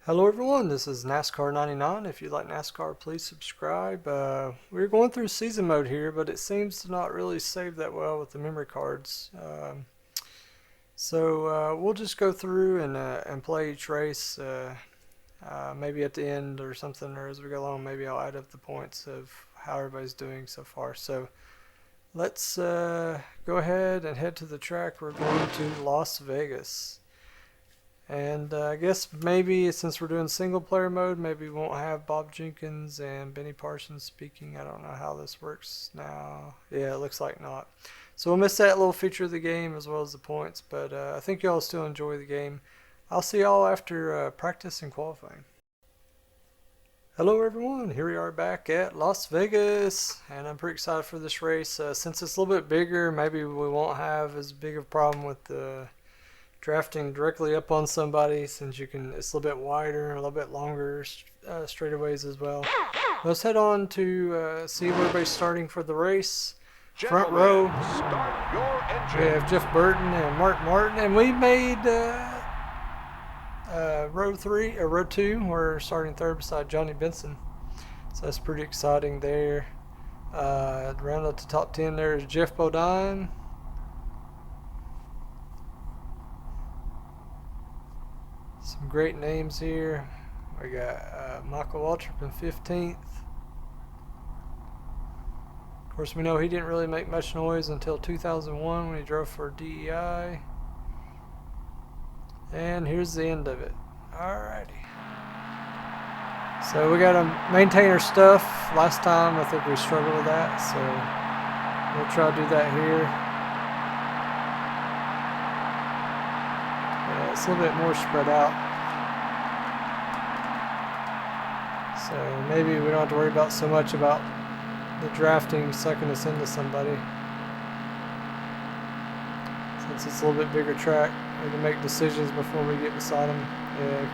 Hello everyone, this is NASCAR 99. If you like NASCAR, please subscribe. We're going through season mode here, but it seems to not really save that well with the memory cards. We'll just go through and play each race. Maybe at the end or something, or as we go along, maybe I'll add up the points of how everybody's doing so far. So let's go ahead and head to the track. We're going to Las Vegas. And I guess maybe since we're doing single player mode, maybe we won't have Bob Jenkins and Benny Parsons speaking. I don't know how this works now. Yeah, it looks like not. So we'll miss that little feature of the game as well as the points, but I think y'all still enjoy the game. I'll see y'all after practice and qualifying. Hello everyone, here we are back at Las Vegas, and I'm pretty excited for this race. Since it's a little bit bigger, maybe we won't have as big of a problem with the drafting directly up on somebody, since it's a little bit wider and a little bit longer straightaways as well. Let's head on to see where everybody's starting for the race. Front row, we have Jeff Burton and Mark Martin, and we made row 2. We're starting third beside Johnny Benson, so that's pretty exciting there. Round up to top 10 there is Jeff Bodine. Some great names here. We got Michael Waltrip in 15th. Of course, we know he didn't really make much noise until 2001 when he drove for DEI. And here's the end of it. Alrighty. So we got to maintain our stuff. Last time I think we struggled with that, so we'll try to do that here. It's a little bit more spread out, so maybe we don't have to worry about so much about the drafting sucking us into somebody. Since it's a little bit bigger track, we can make decisions before we get beside them. Yeah.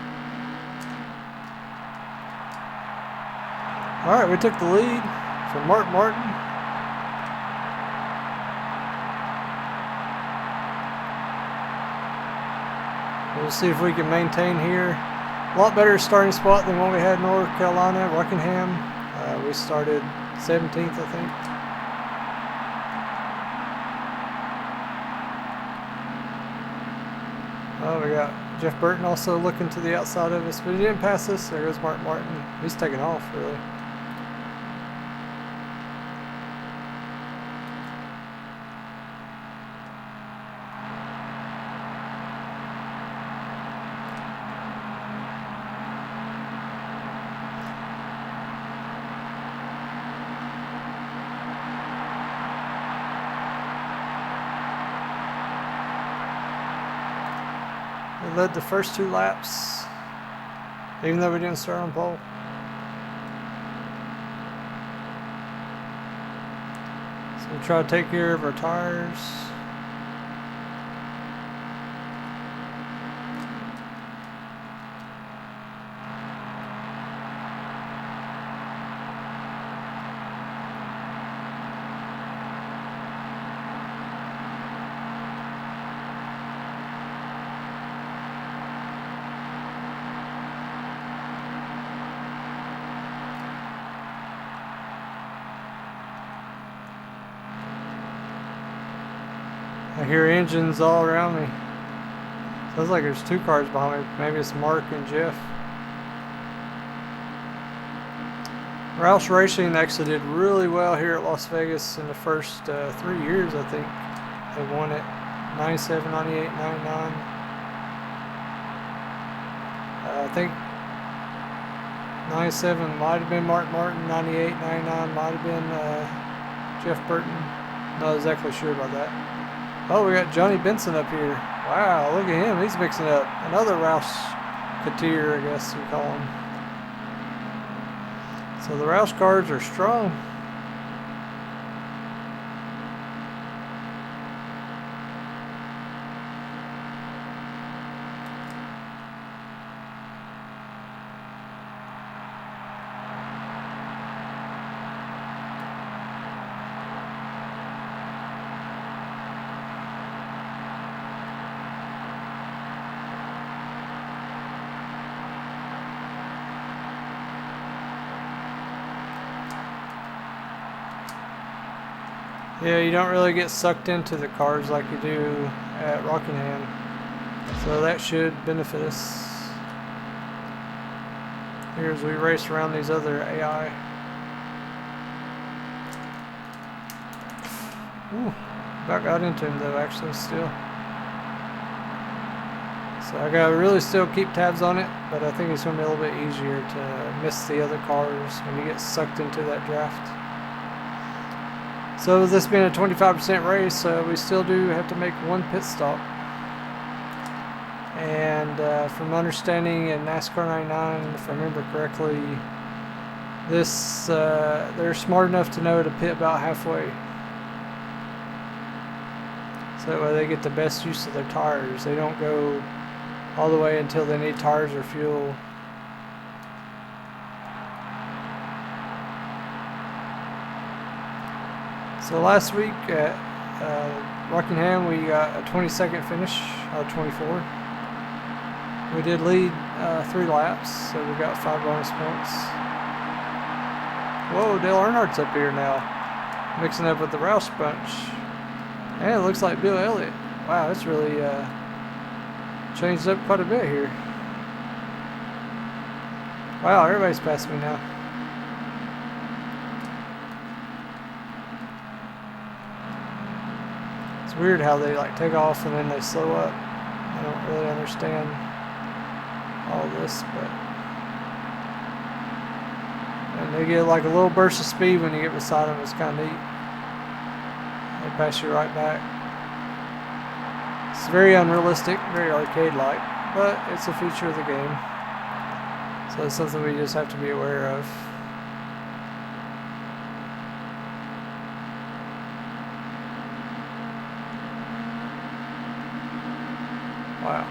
Alright, we took the lead from Mark Martin. We'll see if we can maintain here. A lot better starting spot than what we had in North Carolina, Rockingham. We started 17th, I think. Oh, we got Jeff Burton also looking to the outside of us, but he didn't pass us. There goes Mark Martin. He's taking off, really. We led the first 2 laps, even though we didn't start on pole. So we try to take care of our tires. I hear engines all around me. Sounds like there's 2 cars behind me. Maybe it's Mark and Jeff. Roush Racing actually did really well here at Las Vegas in the first 3 years, I think. They won it 97, 98, 99. I think 97 might have been Mark Martin, 98, 99 might have been Jeff Burton. Not exactly sure about that. Oh, we got Johnny Benson up here. Wow, look at him. He's mixing up. Another Roush Couture, I guess you call him. So the Roush cars are strong. Yeah, you don't really get sucked into the cars like you do at Rockingham. So that should benefit us. Here as we race around these other AI. Ooh, about got into him though, actually, still. So I gotta really still keep tabs on it, but I think it's gonna be a little bit easier to miss the other cars when you get sucked into that draft. So this being a 25% race, we still do have to make one pit stop. And from understanding in NASCAR 99, if I remember correctly, this they're smart enough to know to pit about halfway. So that way they get the best use of their tires. They don't go all the way until they need tires or fuel. So last week at Rockingham, we got a 22nd finish out of 24. We did lead 3 laps, so we got 5 bonus points. Whoa, Dale Earnhardt's up here now, mixing up with the Roush bunch. And it looks like Bill Elliott. Wow, it's really changed up quite a bit here. Wow, everybody's past me now. It's weird how they like take off and then they slow up. I don't really understand all this, but and they get like a little burst of speed when you get beside them. It's kind of neat. They pass you right back. It's very unrealistic, very arcade-like, but it's a feature of the game, so it's something we just have to be aware of. Wow.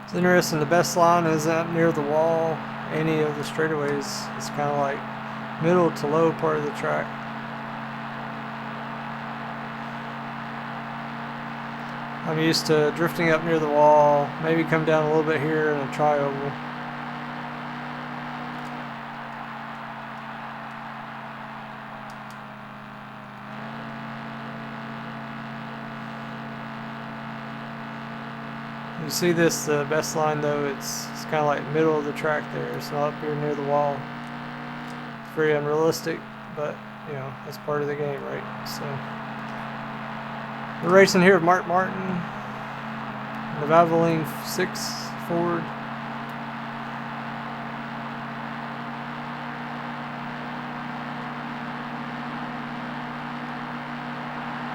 It's interesting, the best line isn't near the wall, any of the straightaways. It's kind of like middle to low part of the track. I'm used to drifting up near the wall, maybe come down a little bit here in a tri-oval. You see this best line though, it's kind of like middle of the track there. It's not up here near the wall. It's very unrealistic, but you know, that's part of the game, right? So we're racing here with Mark Martin, the Valvoline 6 Ford.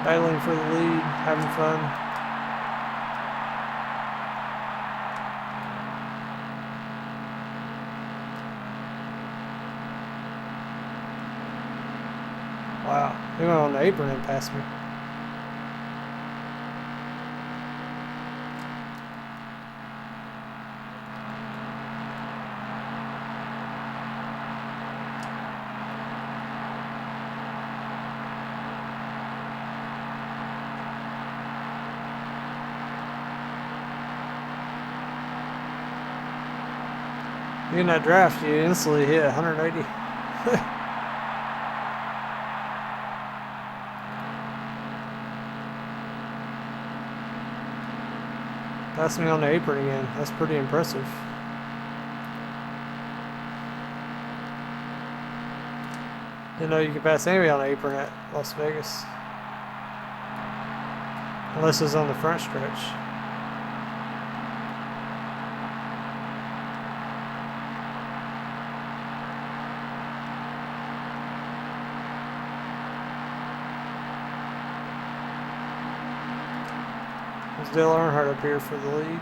Battling for the lead, having fun. Wow, he went on the apron and passed me. In that draft, you instantly hit 180. Passed me on the apron again. That's pretty impressive. Didn't know you could pass anybody on the apron at Las Vegas. Unless it's on the front stretch. There's Dale Earnhardt up here for the lead.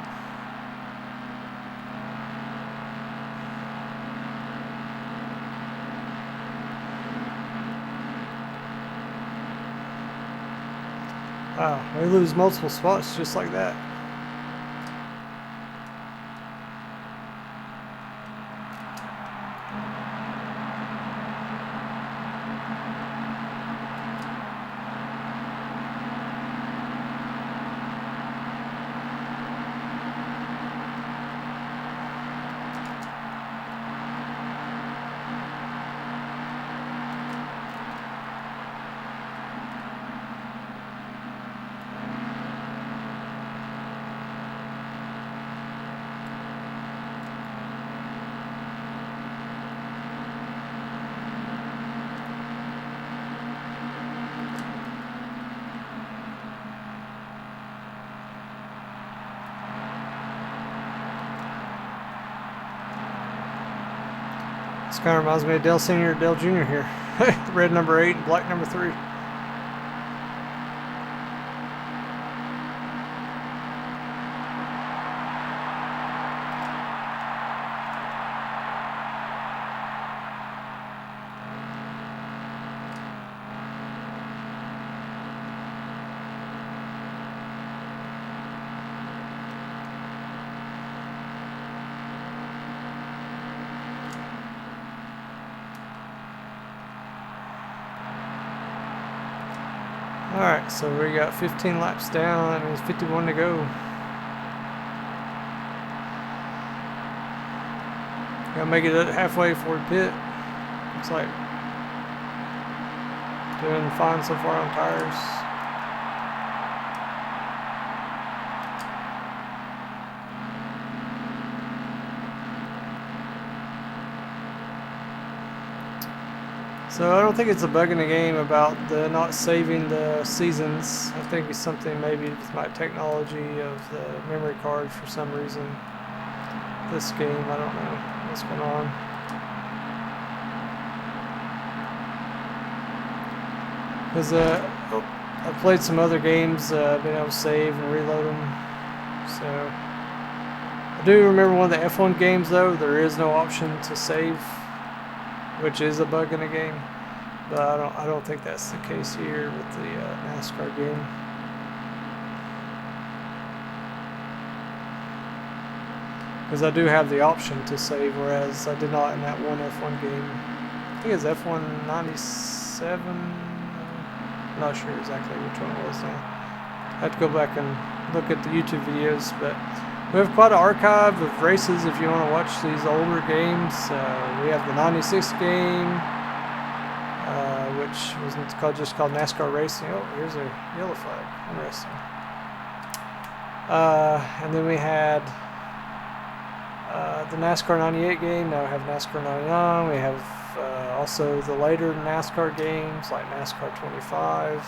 Wow, we lose multiple spots just like that. This kind of reminds me of Dale Sr. and Dale Jr. here. Red number 8 and black number 3. Alright, so we got 15 laps down, that means 51 to go. Gotta make it halfway for the pit. Looks like doing fine so far on tires. So I don't think it's a bug in the game about the not saving the seasons. I think it's something maybe with my technology of the memory card for some reason. This game, I don't know what's going on. Because I've played some other games, been able to save and reload them. So I do remember one of the F1 games though, there is no option to save, which is a bug in the game, but I don't think that's the case here with the NASCAR game. Because I do have the option to save, whereas I did not in that one F1 game. I think it's F1 97. I'm not sure exactly which one it was now. I have to go back and look at the YouTube videos, but we have quite an archive of races if you want to watch these older games. We have the 96 game, which was just called NASCAR Racing. Oh, here's a yellow flag. Interesting. And then we had the NASCAR 98 game. Now we have NASCAR 99. We have also the later NASCAR games like NASCAR 25.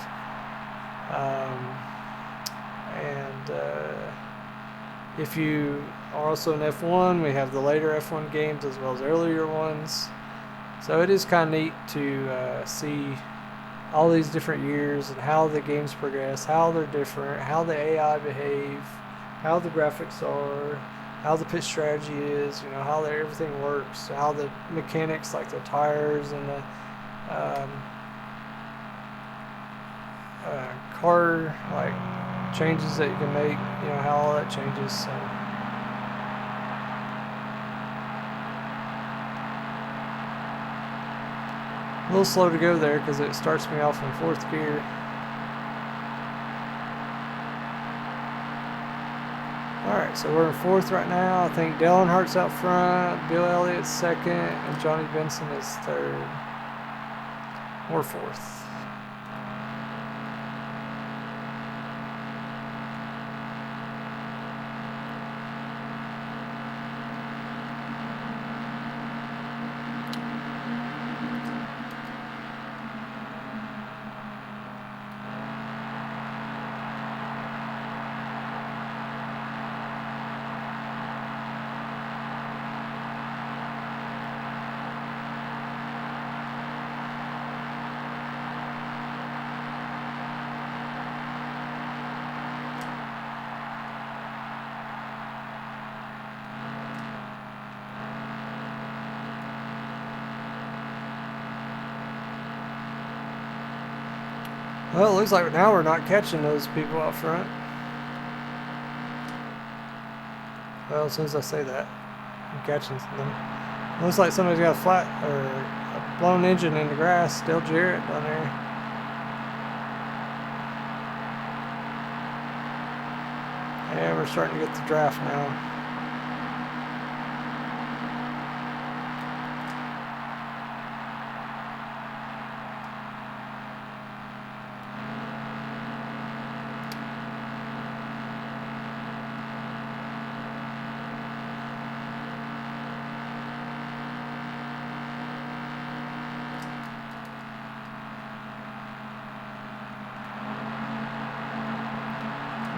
If you are also in F1, we have the later F1 games as well as earlier ones. So it is kind of neat to see all these different years and how the games progress, how they're different, how the AI behave, how the graphics are, how the pit strategy is, you know, how everything works, how the mechanics like the tires and the car like changes that you can make, you know, how all that changes. So a little slow to go there because it starts me off in 4th gear. Alright, so we're in 4th right now. I think Dale Earnhardt's out front, Bill Elliott's 2nd, and Johnny Benson is 3rd. Or 4th. Well, it looks like now we're not catching those people out front. Well, as soon as I say that, I'm catching them. Looks like somebody's got a flat or a blown engine in the grass. Dale Jarrett down there. Yeah, we're starting to get the draft now.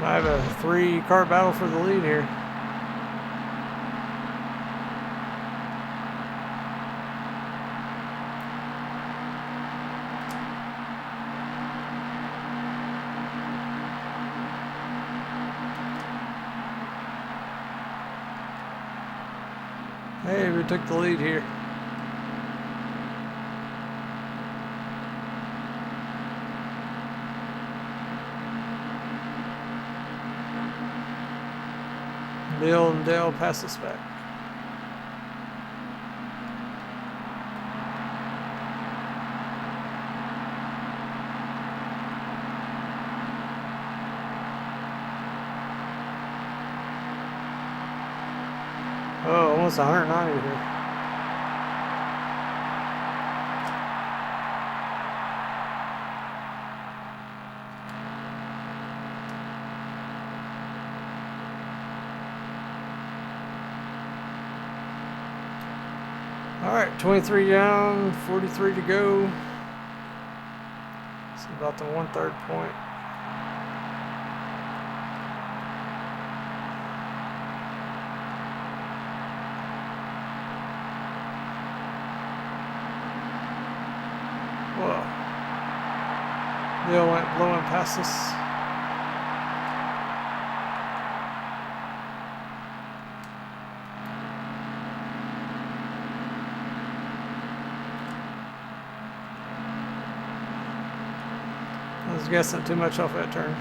I have a 3-car battle for the lead here. Hey, we took the lead here. Bill and Dale pass us back. Oh, almost 190 here. All right, 23 down, 43 to go. It's about the 1/3 point. Whoa. Bill went blowing past us. I was guessing too much off that turn.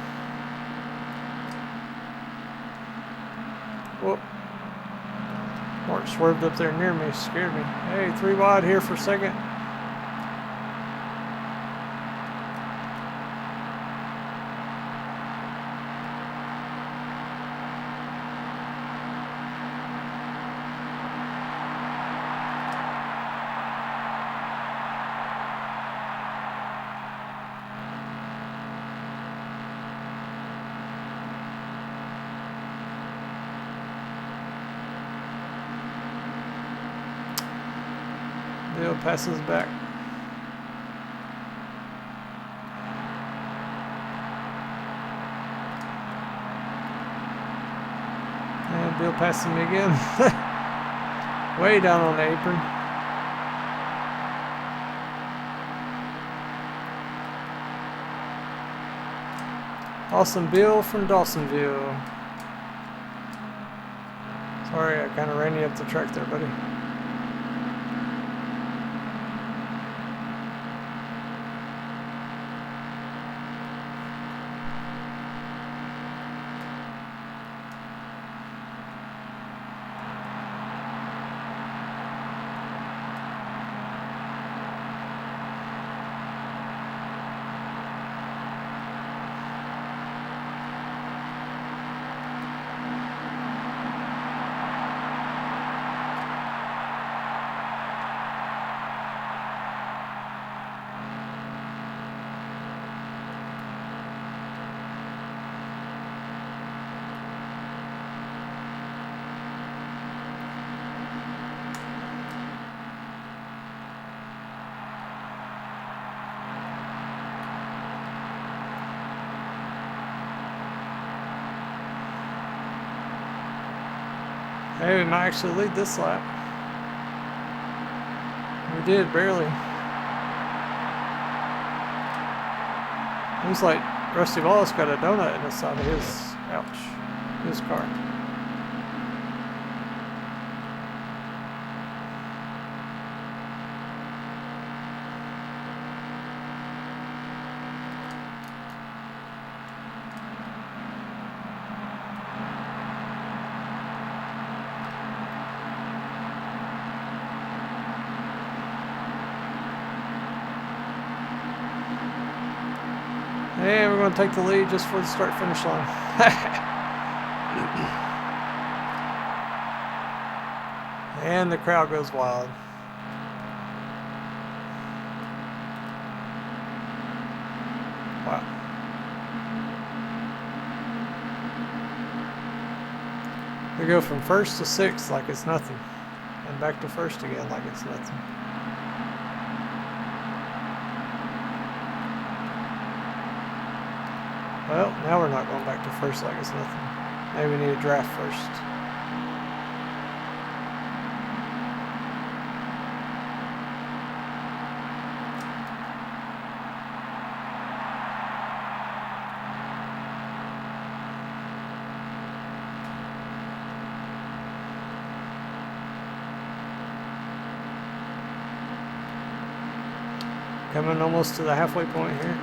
Whoop. Mark swerved up there near me, scared me. Hey, 3 wide here for second. Bill passes back. And Bill passing me again. Way down on the apron. Awesome Bill from Dawsonville. Sorry, I kind of ran you up the track there, buddy. Hey, we might actually lead this lap. We did, barely. Looks like Rusty Wallace got a donut in the side of his, ouch, his car. going to take the lead just for the start-finish line. And the crowd goes wild. Wow. We go from first to sixth like it's nothing, and back to first again like it's nothing. Well, now we're not going back to first like it's nothing. Maybe we need a draft first. Coming almost to the halfway point here.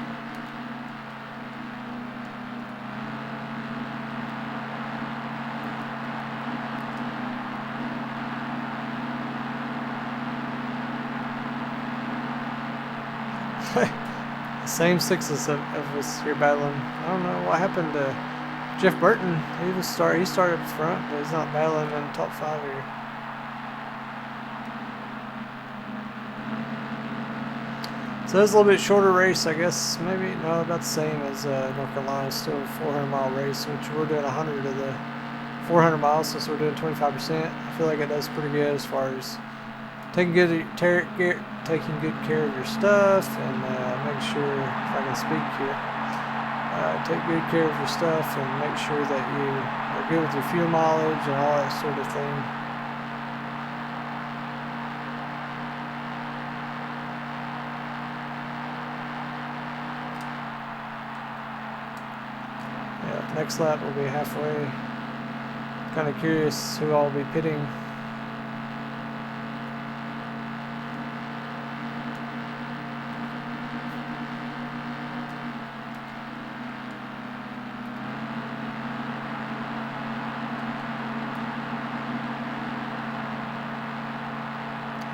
Same sixes of us here battling. I don't know what happened to Jeff Burton. He started up front, but he's not battling in the top 5 here. So it's a little bit shorter race, I guess. Maybe no, about the same as North Carolina. Still a 400-mile race, which we're doing 100 of the 400 miles, so we're doing 25%. I feel like it does pretty good as far as taking good care of your stuff and make sure, if I can speak here, take good care of your stuff and make sure that you are good with your fuel mileage and all that sort of thing. Yeah, next lap will be halfway. Kind of curious who I'll be pitting.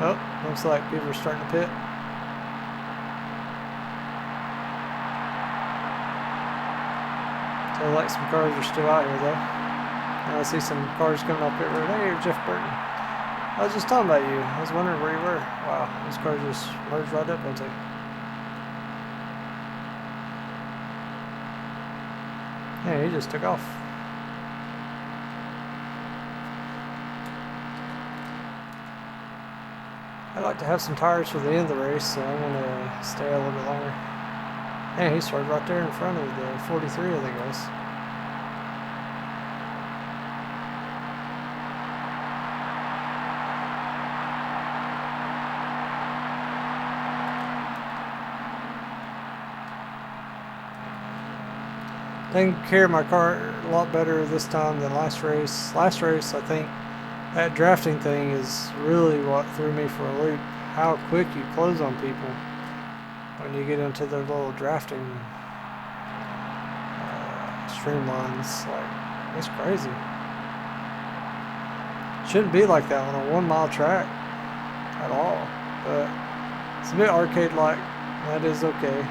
Oh, looks like people are starting to pit. So like some cars are still out here though. Now I see some cars coming up pit road. Hey, Jeff Burton. I was just talking about you. I was wondering where you were. Wow, these cars just merged right up, don't they? Yeah, he just took off. I'd like to have some tires for the end of the race, so I'm going to stay a little bit longer. Man, he started right there in front of the 43, I think it was. Taking care of my car a lot better this time than last race. Last race, I think that drafting thing is really what threw me for a loop. How quick you close on people when you get into their little drafting streamlines. Like, it's crazy. Shouldn't be like that on a 1 mile track at all. But it's a bit arcade-like. That is okay.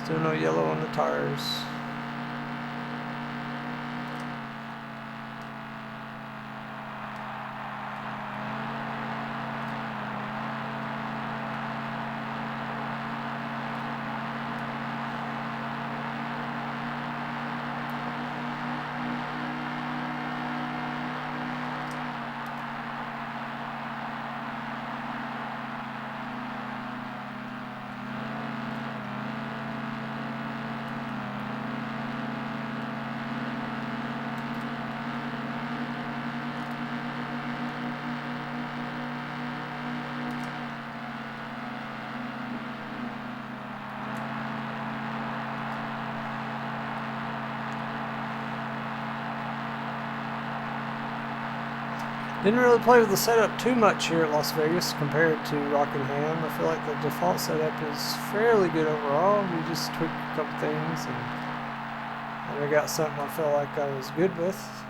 Still no yellow on the tires. Didn't really play with the setup too much here at Las Vegas compared to Rockingham. I feel like the default setup is fairly good overall. We just tweaked a couple things and I got something I felt like I was good with.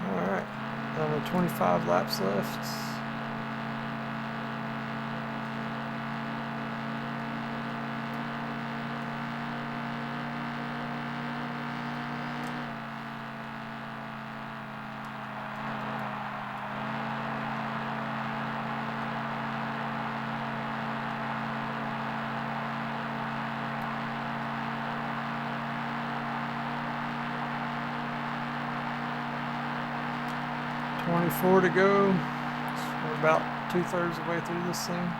Alright, 25 laps left. .24 to go. So we're about 2/3 of the way through this thing.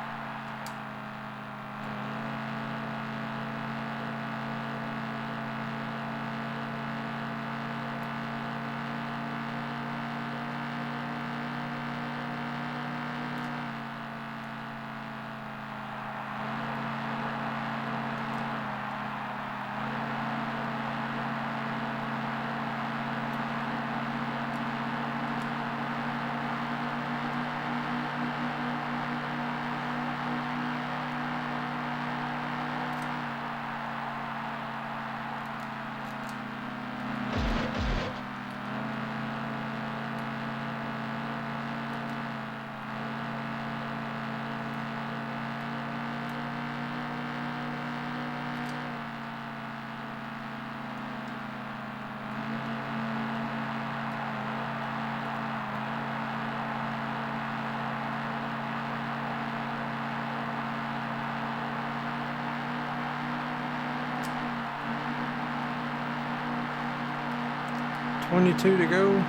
.22 to go.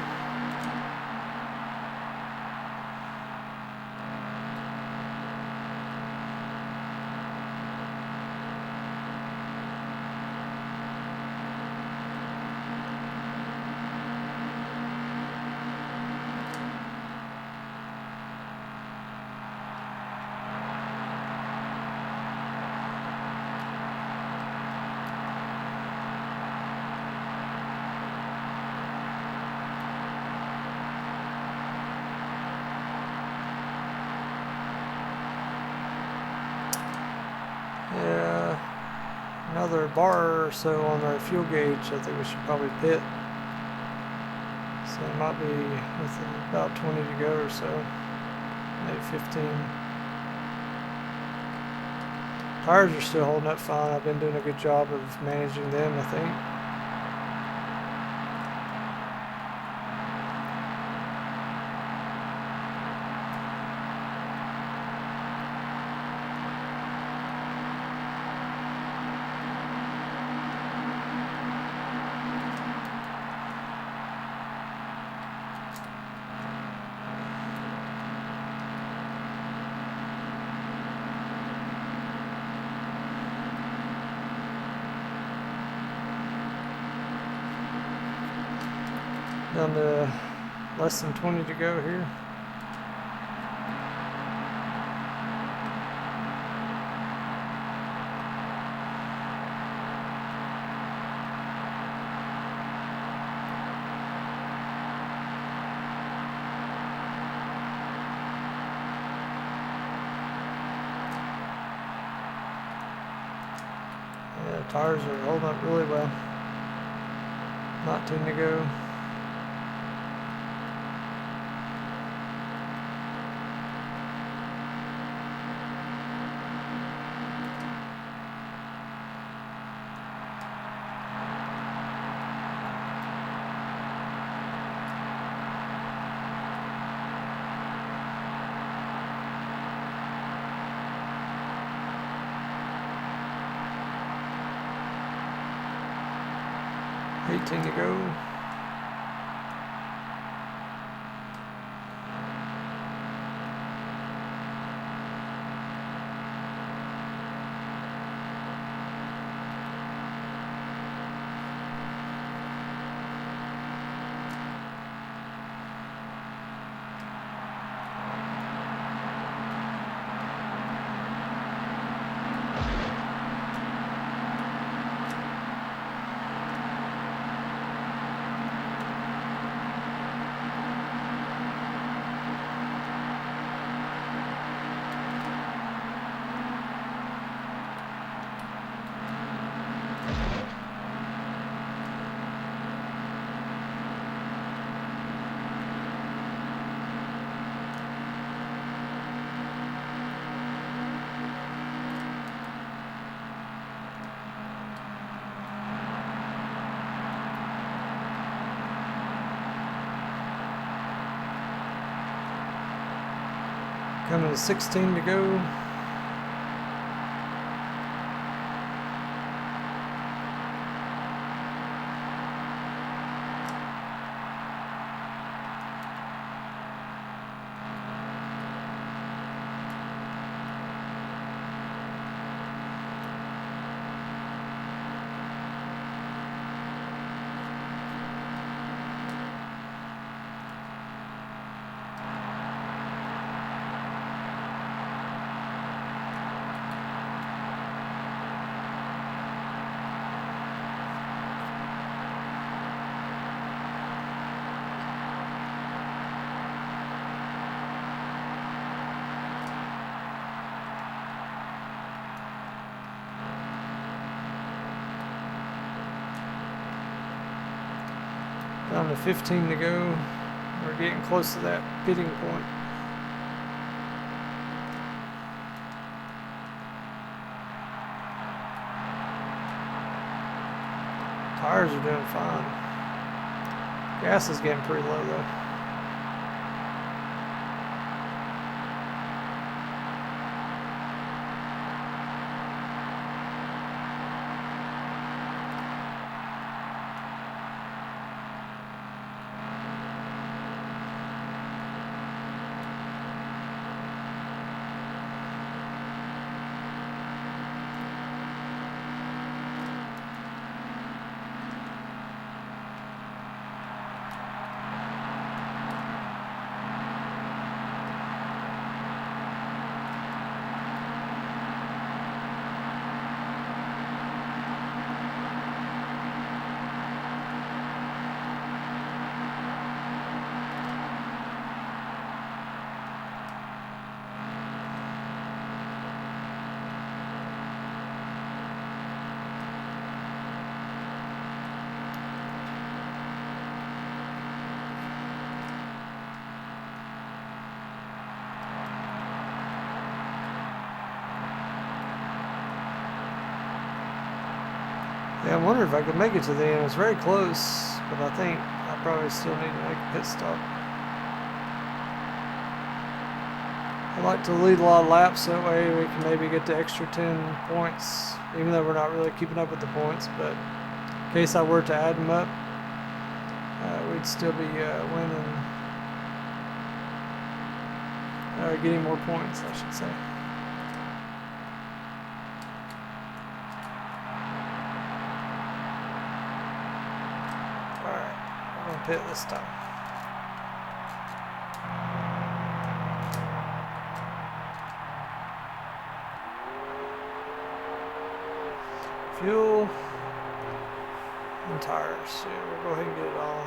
another bar or so on our fuel gauge. I think we should probably pit. So it might be with about 20 to go or so, maybe 15. Tires are still holding up fine. I've been doing a good job of managing them, I think. Down to less than 20 to go here. Yeah, the tires are holding up really well. 19 to go. $18 to go. Coming to 16 to go. Down to 15 to go. We're getting close to that pitting point. Tires are doing fine. Gas is getting pretty low though. Yeah, I wonder if I could make it to the end. It was very close, but I think I probably still need to make a pit stop. I like to lead a lot of laps, that way we can maybe get the extra 10 points, even though we're not really keeping up with the points, but in case I were to add them up, we'd still be winning, getting more points, I should say. Alright, I'm going to pit this time. Fuel and tires. Yeah, we'll go ahead and get it all.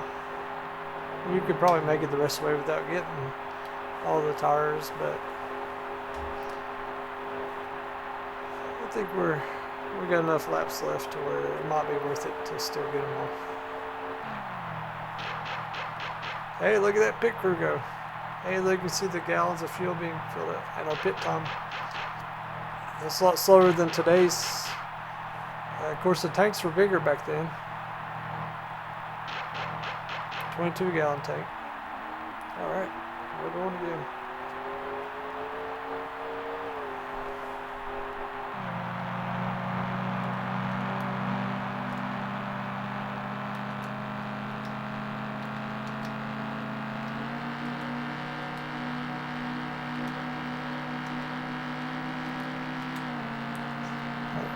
You could probably make it the rest of the way without getting all the tires, but I think we got enough laps left to where it might be worth it to still get them all. Hey, look at that pit crew go. Hey, look, you can see the gallons of fuel being filled up at our pit time. It's a lot slower than today's. Of course, the tanks were bigger back then. 22 gallon tank. Alright, we're going again.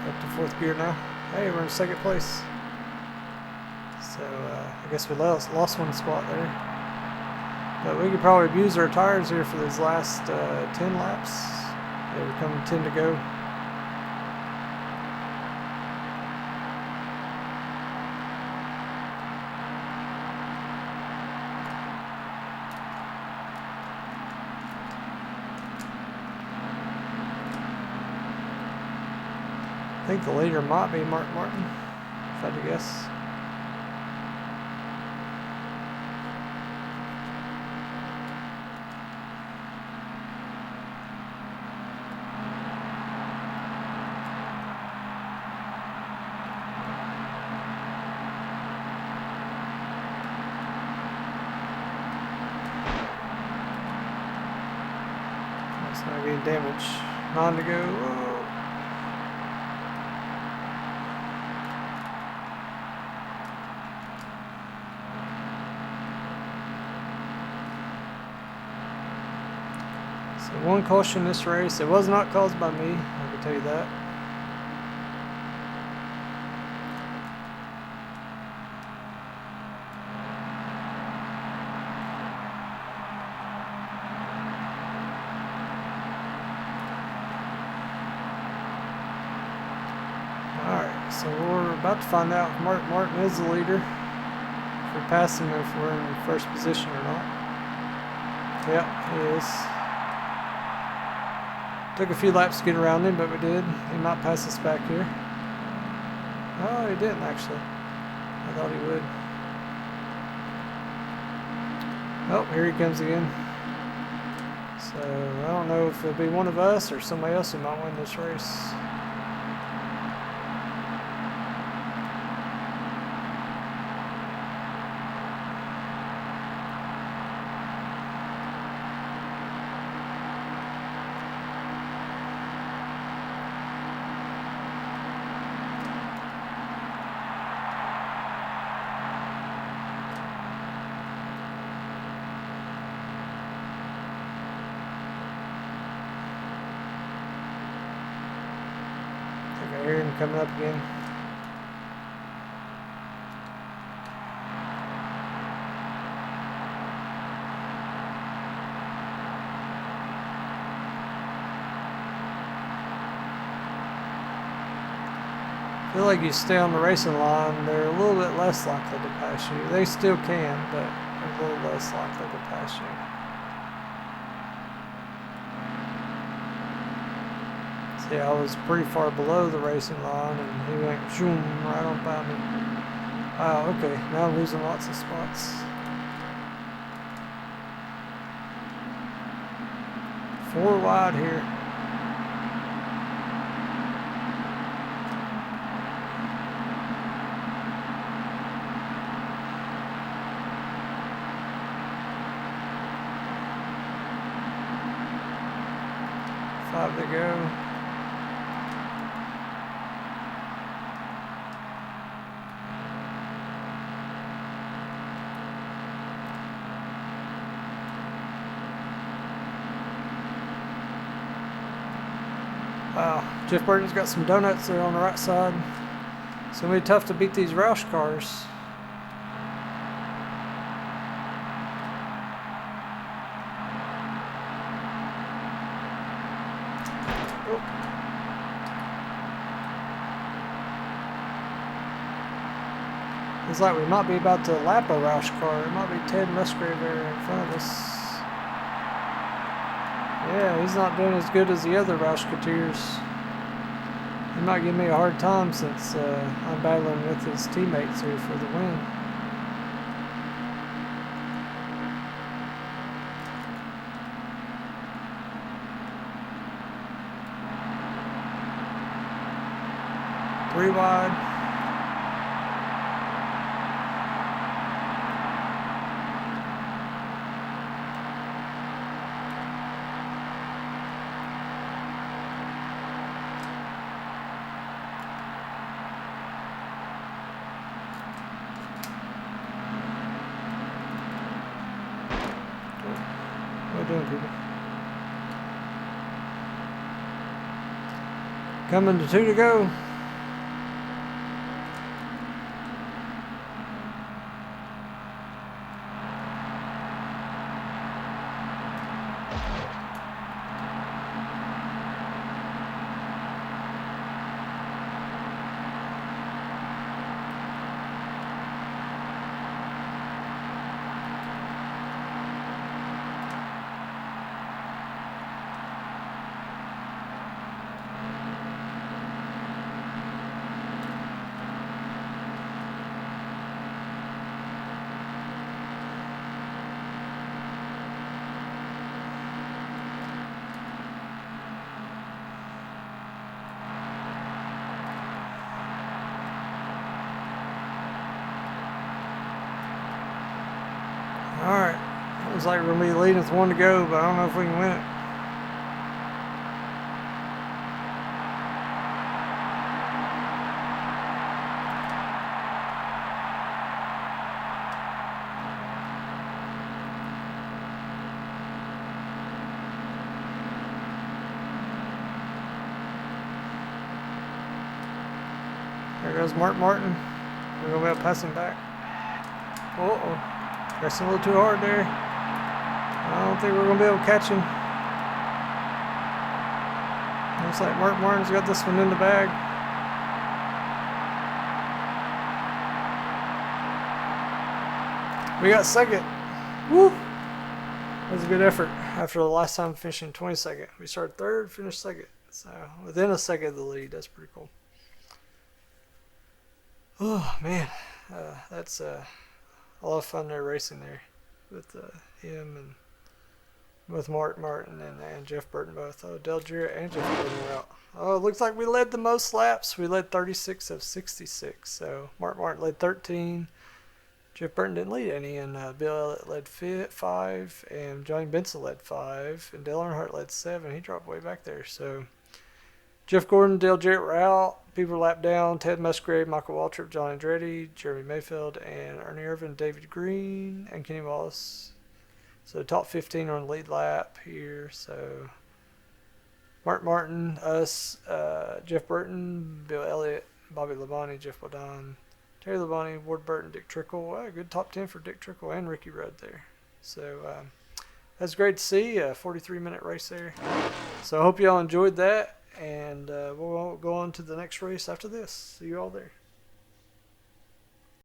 Up to 4th gear now. Hey, we're in 2nd place. So I guess we lost one spot there. But we could probably abuse our tires here for these last 10 laps. They were coming 10 to go. I think the leader might be Mark Martin, if I had to guess. It's not getting damage. 9 to go. Whoa. One caution this race. It was not caused by me, I can tell you that. Alright, so we're about to find out if Mark Martin is the leader. If we pass him, if we're in first position or not. Yep, he is. Took a few laps to get around him, but we did. He might pass us back here. Oh, he didn't actually. I thought he would. Oh, here he comes again. So, I don't know if it'll be one of us or somebody else who might win this race. I hear him coming up again. I feel like you stay on the racing line, they're a little bit less likely to pass you. They still can, but they're a little less likely to pass you. Yeah, I was pretty far below the racing line, and he went zoom right on by me. Wow, okay, now I'm losing lots of spots. 4 wide here. 5 to go. Wow, Jeff Burton's got some donuts there on the right side. It's going to be tough to beat these Roush cars. Looks like we might be about to lap a Roush car. It might be Ted Musgrave there in front of us. Yeah, he's not doing as good as the other Roushketeers. He might give me a hard time since I'm battling with his teammates here for the win. Three wide. What are we doing, people? Coming to 2 to go. Alright, looks like we're going to be leading with 1 to go, but I don't know if we can win it. There goes Mark Martin. We're going to be able to pass him back. Uh-oh. Pressing a little too hard there. I don't think we're going to be able to catch him. Looks like Mark Martin's got this one in the bag. We got second. Woo! That was a good effort after the last time finishing 22nd. We started third, finished second. So within a second of the lead. That's pretty cool. Oh, man. That's a lot of fun there racing there with him and with Mark Martin and Jeff Burton both. Oh, Dale Jarrett and Jeff Burton were out. Oh, it looks like we led the most laps. We led 36 of 66. So Mark Martin led 13. Jeff Burton didn't lead any, and Bill Elliott led 5, and Johnny Benson led 5, and Dale Earnhardt led 7. He dropped way back there. So Jeff Gordon, Dale Jarrett were out. People lapped down. Ted Musgrave, Michael Waltrip, John Andretti, Jeremy Mayfield, and Ernie Irvin, David Green, and Kenny Wallace. So the top 15 on the lead lap here. So Mark Martin, us, Jeff Burton, Bill Elliott, Bobby Labonte, Jeff Bodine, Terry Labonte, Ward Burton, Dick Trickle. Wow, good top 10 for Dick Trickle and Ricky Rudd there. So that's great to see. A 43-minute race there. So I hope you all enjoyed that. And we'll go on to the next race after this. See you all there.